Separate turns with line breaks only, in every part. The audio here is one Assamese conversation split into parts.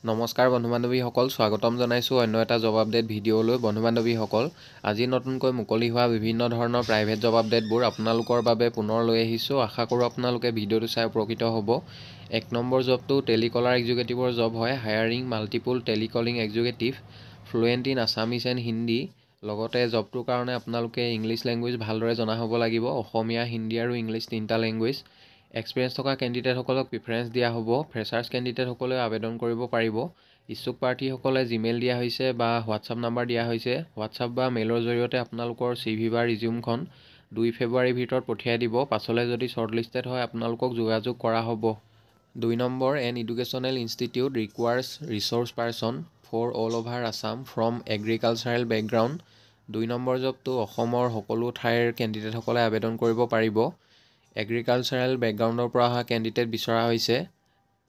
নমস্কাৰ বন্ধু বান্ধৱীসকল, স্বাগতম জনাইছোঁ অন্য এটা জব আপডেট ভিডিঅ'লৈ। বন্ধু বান্ধৱীসকল, আজি নতুনকৈ মুকলি হোৱা বিভিন্ন ধৰণৰ প্ৰাইভেট জব আপডেটবোৰ আপোনালোকৰ বাবে পুনৰ লৈ আহিছোঁ। আশা কৰোঁ আপোনালোকে ভিডিঅ'টো চাই উপকৃত হ'ব। 1 নম্বৰ জবটো টেলিকলাৰ এক্সিকিউটিভৰ জব হয়। Hiring multiple telecalling executive, fluent in Assamese and Hindi. লগতে জবটোৰ কাৰণে আপোনালোকে ইংলিছ লেংগুৱেজ ভালদৰে জনা হ'ব লাগিব। অসমীয়া, হিন্দী আৰু ইংলিছ তিনিটা লেংগুৱেজ। এক্সপিৰিয়েঞ্চ থকা কেণ্ডিডেটসকলক প্ৰিফাৰেঞ্চ দিয়া হ'ব। ফ্ৰেছাৰ্ছ কেণ্ডিডেটসকলেও আবেদন কৰিব পাৰিব। ইচ্ছুক প্ৰাৰ্থীসকলে জিমেইল দিয়া হৈছে বা হোৱাটছআপ নাম্বাৰ দিয়া হৈছে। হোৱাটছআপ বা মেইলৰ জৰিয়তে আপোনালোকৰ CV বা ৰিজিউমখন 2 ফেব্ৰুৱাৰীৰ ভিতৰত পঠিয়াই দিব। পাছলৈ যদি শ্বৰ্টলিষ্টেড হয় আপোনালোকক যোগাযোগ কৰা হ'ব। 2 number, an educational institute requires research person for all over Assam from agricultural background. 2 number জবটো অসমৰ সকলো ঠাইৰ কেণ্ডিডেটসকলে আবেদন কৰিব পাৰিব। এগ্ৰিকালচাৰেল বেকগ্ৰাউণ্ডৰ পৰা অহা কেণ্ডিডেট বিচৰা হৈছে।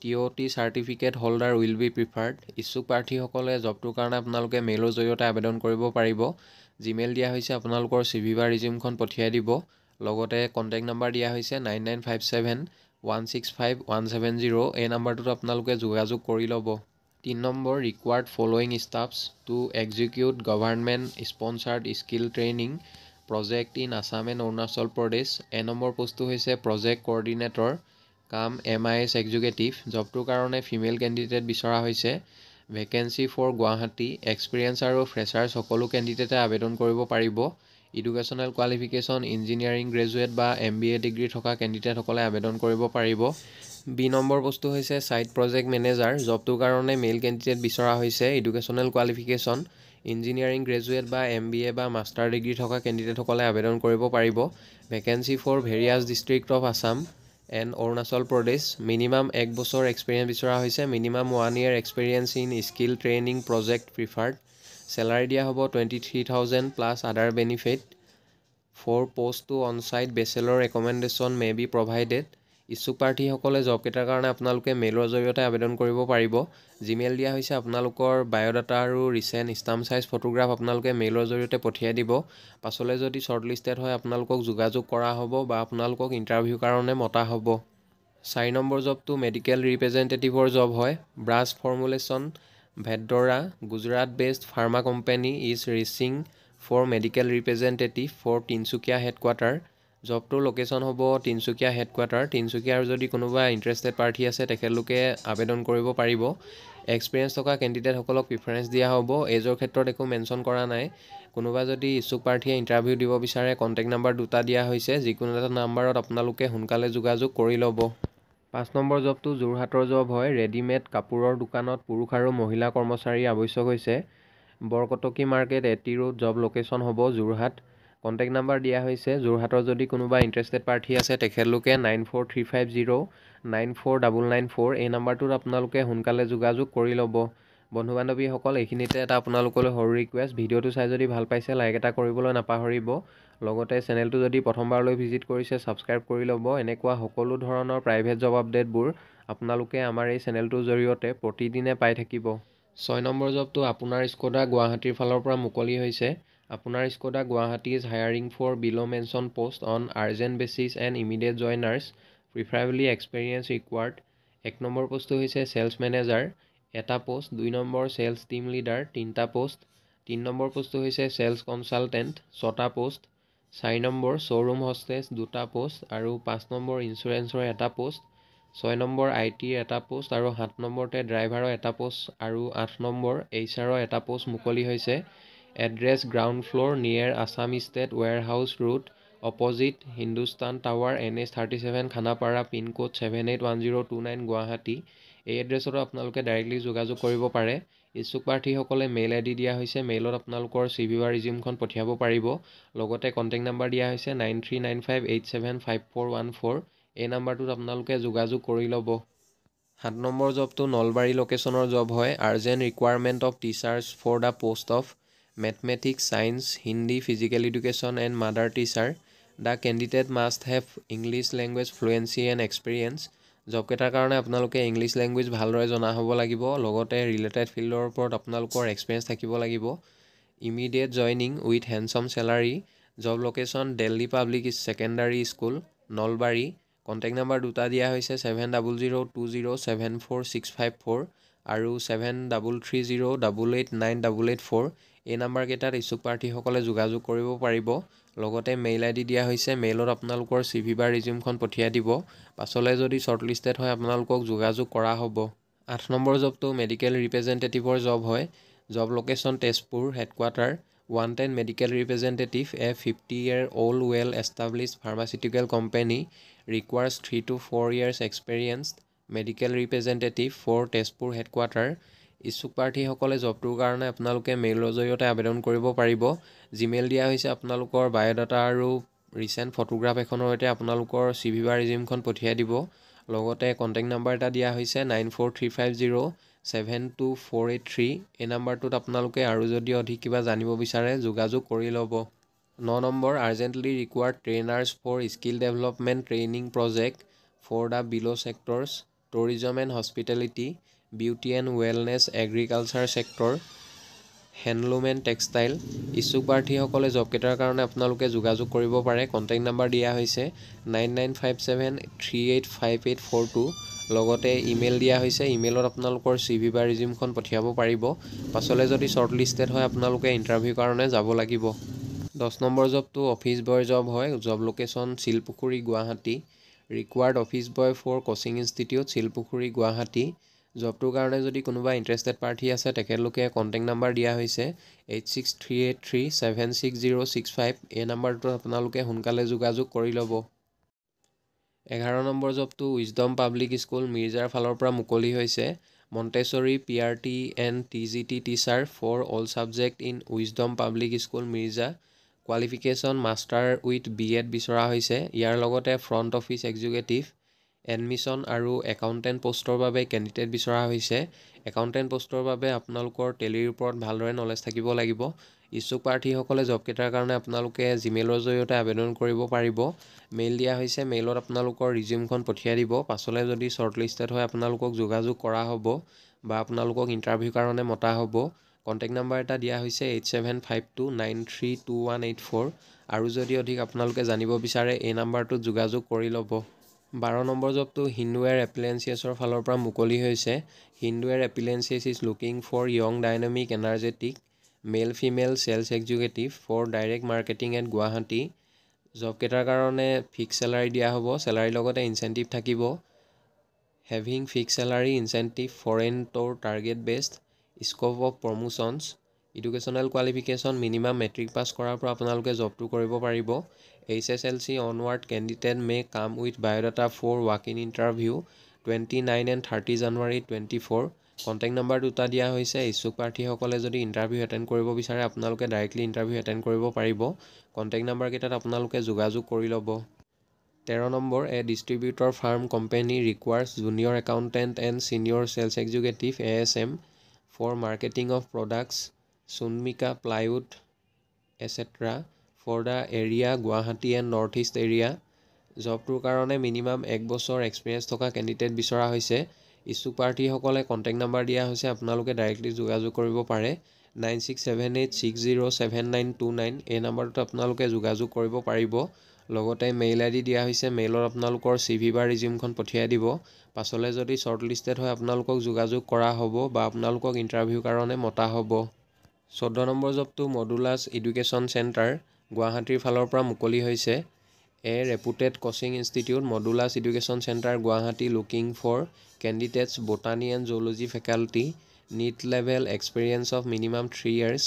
TOT certificate holder will be preferred. ইচ্ছুক প্ৰাৰ্থীসকলে জবটোৰ কাৰণে আপোনালোকে মেইলৰ জৰিয়তে আবেদন কৰিব পাৰিব। জিমেইল দিয়া হৈছে, আপোনালোকৰ CV বা ৰিজিউমখন পঠিয়াই দিব। লগতে কণ্টেক্ট নাম্বাৰ দিয়া হৈছে 9957165170। এই নাম্বাৰটোত আপোনালোকে যোগাযোগ কৰি ল'ব। 3 number, required following staffs to execute government sponsored skill training project in Assam and Arunachal Pradesh. Number পোষ্টটো হৈছে প্ৰজেক্ট কোঅৰ্ডিনেটৰ কাম MIS এক্সিকিউটিভ। জবটোৰ কাৰণে ফিমেল কেণ্ডিডেট বিচৰা হৈছে। Vacancy for Guwahati. এক্সপিৰিয়েঞ্চ আৰু ফ্ৰেছাৰ্ছ সকলো কেণ্ডিডেটে আবেদন কৰিব পাৰিব। এডুকেশ্যনেল কোৱালিফিকেশ্যন ইঞ্জিনিয়াৰিং গ্ৰেজুৱেট বা MBA ডিগ্ৰী থকা কেণ্ডিডেটসকলে আবেদন কৰিব পাৰিব। বি নম্বৰ পোষ্টটো হৈছে ছাইট প্ৰজেক্ট মেনেজাৰ। জবটোৰ কাৰণে মেইল কেণ্ডিডেট বিচৰা হৈছে। এডুকেশ্যনেল কোৱালিফিকেশ্যন ইঞ্জিনিয়াৰিং গ্ৰেজুৱেট বা MBA বা মাষ্টাৰ ডিগ্ৰী থকা কেণ্ডিডেটসকলে আবেদন কৰিব পাৰিব। Vacancy for various district of Assam and Arunachal Pradesh. Minimum 1 বছৰ এক্সপিৰিয়েঞ্চ বিচৰা হৈছে। Minimum 1 year experience in skill training project preferred. Salary দিয়া হ'ব 23,000 plus other benefit. For post two on site bachelor recommendation may be provided. ইচ্ছুক প্ৰাৰ্থীসকলে জবকেইটাৰ কাৰণে আপোনালোকে মেইলৰ জৰিয়তে আবেদন কৰিব পাৰিব। জিমেইল দিয়া হৈছে, আপোনালোকৰ বায়'ডাটা আৰু ৰিচেণ্ট ষ্টাম্প চাইজ ফটোগ্ৰাফ আপোনালোকে মেইলৰ জৰিয়তে পঠিয়াই দিব। পাছলৈ যদি শ্বৰ্টলিষ্টেড হয় আপোনালোকক যোগাযোগ কৰা হ'ব বা আপোনালোকক ইণ্টাৰভিউৰ কাৰণে মতা হ'ব। 4 নম্বৰ জবটো মেডিকেল ৰিপ্ৰেজেণ্টেটিভৰ জব হয়। ব্ৰাছ formulation Vadodara Gujarat based pharma company is reaching for medical representative for Tinsukia headquarter. জবটোৰ লোকেশ্যন হ'ব তিনিচুকীয়া হেডকোৱাৰ্টাৰ। তিনিচুকীয়াৰ যদি কোনোবা ইণ্টাৰেষ্টেড প্ৰাৰ্থী আছে তেখেতলোকে আবেদন কৰিব পাৰিব। এক্সপিৰিয়েঞ্চ থকা কেণ্ডিডেটসকলক প্ৰিফাৰেঞ্চ দিয়া হ'ব। এজৰ ক্ষেত্ৰত একো মেনশ্যন কৰা নাই। কোনোবা যদি ইচ্ছুক প্ৰাৰ্থীয়ে ইণ্টাৰভিউ দিব বিচাৰে, কণ্টেক্ট নাম্বাৰ 2টা দিয়া হৈছে। যিকোনো এটা নাম্বাৰত আপোনালোকে সোনকালে যোগাযোগ কৰি ল'ব। 5 নম্বৰ জবটো যোৰহাটৰ জব হয়। ৰেডিমেড কাপোৰৰ দোকানত পুৰুষ আৰু মহিলা কৰ্মচাৰী আৱশ্যক হৈছে। Borkotoky market 80 road. Job location হ'ব যোৰহাট। কণ্টেক্ট নাম্বাৰ দিয়া হৈছে। যোৰহাটৰ যদি কোনোবা ইণ্টাৰেষ্টেড প্ৰাৰ্থী আছে তেখেতলোকে 9435094994 এই নাম্বাৰটোত আপোনালোকে সোনকালে যোগাযোগ কৰি ল'ব। বন্ধু বান্ধৱীসকল, এইখিনিতে এটা আপোনালোকলৈ সৰু ৰিকুৱেষ্ট। ভিডিঅ'টো চাই যদি ভাল পাইছে লাইক এটা কৰিবলৈ নাপাহৰিব। লগতে চেনেলটো যদি প্ৰথমবাৰলৈ ভিজিট কৰিছে ছাবস্ক্ৰাইব কৰি ল'ব। এনেকুৱা সকলো ধৰণৰ প্ৰাইভেট জব আপডেটবোৰ আপোনালোকে আমাৰ এই চেনেলটোৰ জৰিয়তে প্ৰতিদিনে পাই থাকিব। 6 নম্বৰ জবটো আপোনাৰ স্ক'ডা গুৱাহাটীৰ ফালৰ পৰা মুকলি হৈছে। আপোনাৰ Skoda Guwahati is hiring for below' mention post on urgent basis and immediate joiners preferably experience required. 1 number পোষ্টটো হৈছে ছেলছ মেনেজাৰ, 1টা post. 2 number sales team leader, 3টা পোষ্ট। 3 নম্বৰ পোষ্টটো হৈছে ছেলছ কনচালটেণ্ট, 6টা পোষ্ট। 4 নম্বৰ শ্ব'ৰুম হোষ্টেছ, 2টা পোষ্ট আৰু 5 নম্বৰ ইঞ্চুৰেঞ্চৰ 1টা পোষ্ট। 6 নম্বৰ ITৰ 1টা পোষ্ট আৰু 7 নম্বৰতে ড্ৰাইভাৰৰ 1টা পোষ্ট আৰু 8 নম্বৰ HRৰ 1টা পোষ্ট মুকলি হৈছে। Address ground floor near Assam state warehouse road opposite Hindustan tower NH 37 Khanapara pincode 781029 Guwahati. এই এড্ৰেছতো আপোনালোকে ডাইৰেক্টলি যোগাযোগ কৰিব পাৰে। ইচ্ছুক প্ৰাৰ্থীসকলে মেইল ID দিয়া হৈছে। মেইলত আপোনালোকৰ CV বা ৰিজিউমখন পঠিয়াব পাৰিব। লগতে কণ্টেক্ট নাম্বাৰ দিয়া হৈছে 9395875414। এই নাম্বাৰটোত আপোনালোকে যোগাযোগ কৰি ল'ব। 7 নম্বৰ জবটো নলবাৰী লোকেশ্যনৰ জব হয়। Urgent requirement of teachers for the post of mathematics, science, Hindi, physical education and mother teacher. The candidate must have English language fluency and experience. জবকেইটাৰ কাৰণে আপোনালোকে ইংলিছ লেংগুৱেজ ভালদৰে জনা হ'ব লাগিব। লগতে ৰিলেটেড ফিল্ডৰ ওপৰত আপোনালোকৰ এক্সপিৰিয়েঞ্চ থাকিব লাগিব। Immediate joining with handsome salary. Job location Delhi public secondary school, Nalbari. Contact number 2টা দিয়া হৈছে 7002074654 আৰু 7330889884 এই নাম্বাৰকেইটাত ইচ্ছুক প্ৰাৰ্থীসকলে যোগাযোগ কৰিব পাৰিব। লগতে মেইল ID দিয়া হৈছে, মেইলত আপোনালোকৰ CV বা ৰিজিউমখন পঠিয়াই দিব। পাছলৈ যদি শ্বৰ্টলিষ্টেড হয় আপোনালোকক যোগাযোগ কৰা হ'ব। 8 নম্বৰ জবটো মেডিকেল ৰিপ্ৰেজেণ্টেটিভৰ জব হয়। Job location Tezpur, headquarter. Wanted medical representative, a 50-year-old well-established pharmaceutical company requires 3 to 4 years experienced medical representative for Tezpur headquarter. ইচ্ছুক প্ৰাৰ্থীসকলে জবটোৰ কাৰণে আপোনালোকে মেইলৰ জৰিয়তে আবেদন কৰিব পাৰিব। জিমেইল দিয়া হৈছে, আপোনালোকৰ বায়'ডাটা আৰু ৰিচেণ্ট ফটোগ্ৰাফ এখনৰ সৈতে আপোনালোকৰ CV বা ৰিজিউমখন পঠিয়াই দিব। লগতে কণ্টেক্ট নাম্বাৰ এটা দিয়া হৈছে 9435072483। এই নাম্বাৰটোত আপোনালোকে আৰু যদি অধিক কিবা জানিব বিচাৰে যোগাযোগ কৰি ল'ব। 9 number urgently required trainers for skill development training project for the below' sectors tourism and hospitality, beauty and wellness, agriculture sector, handloom and textile. ইচ্ছুক প্ৰাৰ্থীসকলে জবকেইটাৰ কাৰণে আপোনালোকে যোগাযোগ কৰিব পাৰে। কণ্টেক্ট নাম্বাৰ দিয়া হৈছে 9957385842। লগতে ইমেইল দিয়া হৈছে, ইমেইলত আপোনালোকৰ CV বা ৰিজিউমখন পঠিয়াব পাৰিব। পাছলৈ যদি শ্বৰ্টলিষ্টেড হয় আপোনালোকে ইণ্টাৰভিউৰ কাৰণে যাব লাগিব। 10 নম্বৰ জবটো অফিচ বয়ৰ জব হয়। Job location Silpukhuri, Guwahati. Required office boy for coaching institute, Silpukhuri, Guwahati. জবটোৰ কাৰণে যদি কোনোবা ইণ্টাৰেষ্টেড প্ৰাৰ্থী আছে তেখেতলোকে কণ্টেক্ট নাম্বাৰ দিয়া হৈছে 8638376065। এই নাম্বাৰটোত আপোনালোকে সোনকালে যোগাযোগ কৰি ল'ব। 11 নম্বৰ জবটো উইজডম পাব্লিক স্কুল, মিৰ্জাৰ ফালৰ পৰা মুকলি হৈছে। Montessori PRT and TGT teacher for all subject in Wisdom Public School, Mirza. Qualification master with BEd বিচৰা হৈছে। ইয়াৰ লগতে ফ্ৰণ্ট অফিচ এক্সিকিউটিভ, এডমিশ্যন আৰু একাউণ্টেণ্ট পষ্টৰ বাবে কেণ্ডিডেট বিচৰা হৈছে। একাউণ্টেণ্ট পষ্টৰ বাবে আপোনালোকৰ টেলিৰ ওপৰত ভালদৰে নলেজ থাকিব লাগিব। ইচ্ছুক প্ৰাৰ্থীসকলে জবকেইটাৰ কাৰণে আপোনালোকে জিমেইলৰ জৰিয়তে আবেদন কৰিব পাৰিব। মেইল দিয়া হৈছে, মেইলত আপোনালোকৰ ৰিজিউমখন পঠিয়াই দিব। পাছলৈ যদি শ্বৰ্টলিষ্টেড হয় আপোনালোকক যোগাযোগ কৰা হ'ব বা আপোনালোকক ইণ্টাৰভিউৰ কাৰণে মতা হ'ব। কণ্টেক্ট নাম্বাৰ এটা দিয়া হৈছে 8752932184। আৰু যদি অধিক আপোনালোকে জানিব বিচাৰে এই নাম্বাৰটোত যোগাযোগ কৰি ল'ব। 12 নম্বৰ জবটো হিন্দুৱেৰ এপ্লায়েন্সেছৰ ফালৰ পৰা মুকলি হৈছে। Hindware appliances is looking for young dynamic energetic male female sales executive for direct marketing at Guwahati. জবকেইটাৰ কাৰণে ফিক্স চেলাৰী দিয়া হ'ব। চেলাৰীৰ লগতে ইনচেণ্টিভ থাকিব। Having fix salary, incentive, foreign tour target based, scope of promotions. Educational qualification minimum matric pass কৰাৰ পৰা আপোনালোকে জবটো কৰিব পাৰিব। HSLC onward candidate may come with biodata for walk in interview 29 and 30 January 24। Contact number দুটা দিয়া হৈছে। ইচ্ছুক প্ৰাৰ্থীসকলে যদি ইণ্টাৰভিউ এটেণ্ড কৰিব বিচাৰে আপোনালোকে ডাইৰেক্টলি ইণ্টাৰভিউ এটেণ্ড কৰিব পাৰিব। কণ্টেক্ট নাম্বাৰকেইটাত আপোনালোকে যোগাযোগ কৰি ল'ব। 13 number a distributor firm company requires junior accountant and senior sales executive ASM for marketing of products Sunmica plywood etcetera for the area Guwahati and north east area. জবটোৰ কাৰণে মিনিমাম 1 বছৰ এক্সপিৰিয়েঞ্চ থকা কেণ্ডিডেট বিচৰা হৈছে। ইচ্ছুক প্ৰাৰ্থীসকলে কণ্টেক্ট নাম্বাৰ দিয়া হৈছে, আপোনালোকে ডাইৰেক্টলি যোগাযোগ কৰিব পাৰে 9678607929। এই নাম্বাৰটোত আপোনালোকে যোগাযোগ কৰিব পাৰিব। লগতে মেইল ID দিয়া হৈছে, মেইলত আপোনালোকৰ CV বা ৰিজিউমখন পঠিয়াই দিব। পাছলৈ যদি শ্বৰ্টলিষ্টেড হয় আপোনালোকক যোগাযোগ কৰা হ'ব বা আপোনালোকক ইণ্টাৰভিউৰ কাৰণে মতা হ'ব। 14 নম্বৰ জবটো মডুলাছ এডুকেশ্যন চেণ্টাৰ, গুৱাহাটীৰ ফালৰ পৰা মুকলি হৈছে। A reputed coaching institute Modulus education centre Guwahati looking for candidates botany and zoology faculty, NEET level experience of minimum 3 years।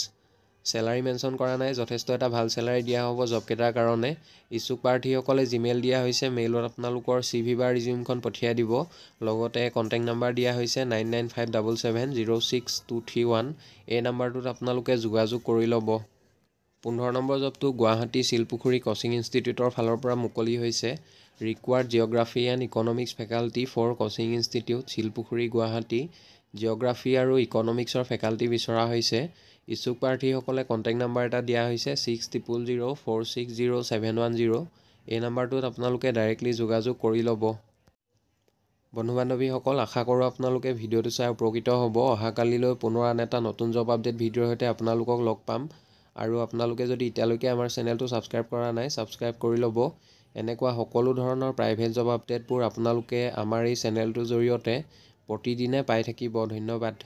Salary mention কৰা নাই, যথেষ্ট এটা ভাল চেলাৰী দিয়া হ'ব জবকেইটাৰ কাৰণে। ইচ্ছুক প্ৰাৰ্থীসকলে জিমেইল দিয়া হৈছে, মেইলত আপোনালোকৰ CV বা ৰিজিউমখন পঠিয়াই দিব। লগতে কণ্টেক্ট নাম্বাৰ দিয়া হৈছে 9957706231। এই নাম্বাৰটোত আপোনালোকে যোগাযোগ কৰি ল'ব। 15 নম্বৰ জবটো গুৱাহাটী শিলপুখুৰী কোচিং ইনষ্টিটিউটৰ ফালৰ পৰা মুকলি হৈছে। Required geography and economics faculty for coaching institute Silpukhuri, Guwahati. Geography আৰু ইকনমিক্সৰ ফেকাল্টি বিচৰা হৈছে। ইচ্ছুক প্ৰাৰ্থীসকলে কণ্টেক্ট নাম্বাৰ এটা দিয়া হৈছে 6000460710। এই নাম্বাৰটোত আপোনালোকে ডাইৰেক্টলি যোগাযোগ কৰি ল'ব। বন্ধু বান্ধৱীসকল, আশা কৰোঁ আপোনালোকে ভিডিঅ'টো চাই উপকৃত হ'ব। অহাকালিলৈ পুনৰ আন এটা নতুন জব আপডেট ভিডিঅ'ৰ সৈতে আপোনালোকক লগ পাম। আৰু আপোনালোকে যদি এতিয়ালৈকে আমাৰ চেনেলটো ছাবস্ক্ৰাইব কৰা নাই ছাবস্ক্ৰাইব কৰি ল'ব। এনেকুৱা সকলো ধৰণৰ প্ৰাইভেট জব আপডেটবোৰ আপোনালোকে আমাৰ এই চেনেলটোৰ জৰিয়তে প্ৰতিদিনে পাই থাকিব। ধন্যবাদ।